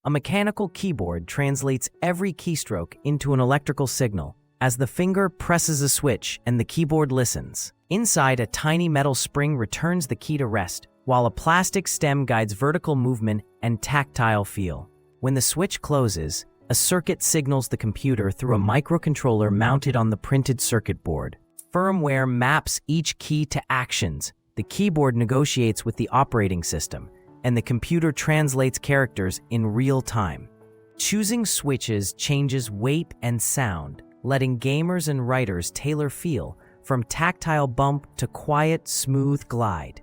A mechanical keyboard translates every keystroke into an electrical signal as the finger presses a switch and the keyboard listens. Inside, a tiny metal spring returns the key to rest, while a plastic stem guides vertical movement and tactile feel. When the switch closes, a circuit signals the computer through a microcontroller mounted on the printed circuit board. Firmware maps each key to actions. The keyboard negotiates with the operating system, and the computer translates characters in real time. Choosing switches changes weight and sound, letting gamers and writers tailor feel from tactile bump to quiet, smooth glide.